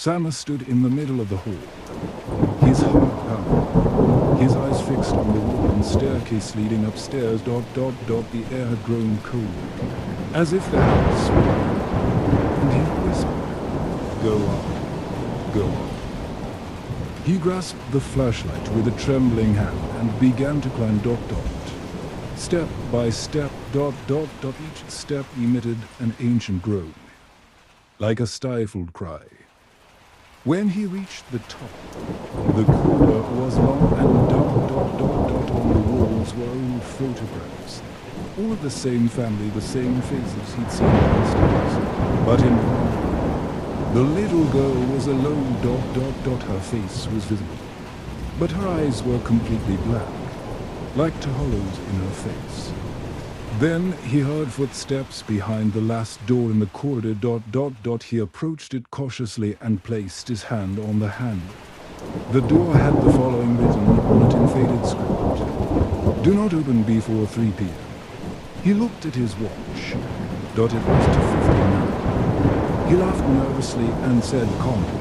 Sam stood in the middle of the hall, his heart pounding, his eyes fixed on the wooden staircase leading upstairs. The air had grown cold, as if the house were warm, and he whispered, "Go on, go on." He grasped the flashlight with a trembling hand and began to climb. Step by step. Each step emitted an ancient groan, like a stifled cry. When he reached the top, the corridor was long and dark. On the walls were old photographs, all of the same family, the same faces he'd seen downstairs, but in one, the little girl was alone. Her face was visible, but her eyes were completely black, like two hollows in her face. Then he heard footsteps behind the last door in the corridor. He approached it cautiously and placed his hand on the handle. The door had the following written on it in faded script: "Do not open before 3 p.m. He looked at his watch. It was 2:59. He laughed nervously and said calmly,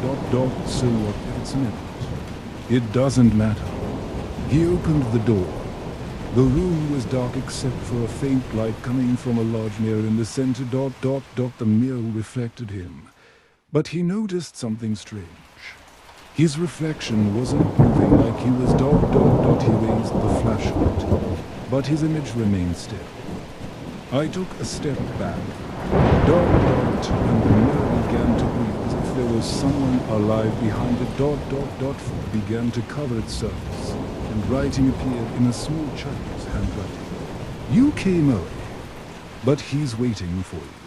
"So what if it's midnight? It doesn't matter." He opened the door. The room was dark except for a faint light coming from a large mirror in the center. The mirror reflected him, but he noticed something strange. His reflection wasn't moving like he was. He raised the flashlight, but his image remained still. I took a step back. And the mirror began to breathe as if there was someone alive behind it. Fog began to cover its surface, and writing appeared in a small child's handwriting. "You came early, but he's waiting for you."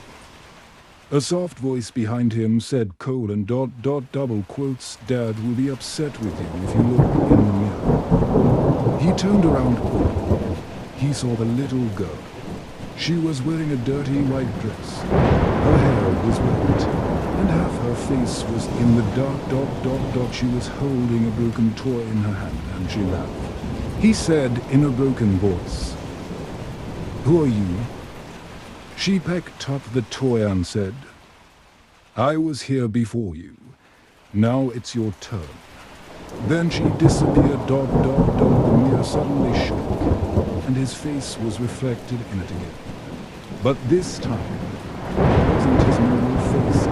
A soft voice behind him said, double quotes, "Dad will be upset with you if you look in the mirror." He turned around quickly. He saw the little girl. She was wearing a dirty white dress. Her hair was wet, and half her face was in the dark. She was holding a broken toy in her hand, and she laughed. He said in a broken voice, "Who are you?" She picked up the toy and said, "I was here before you. Now it's your turn." Then she disappeared. The mirror suddenly shook, and his face was reflected in it again. But this time, it wasn't his normal face.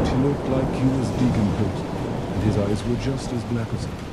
He looked like he was decomposing, and his eyes were just as black as ever.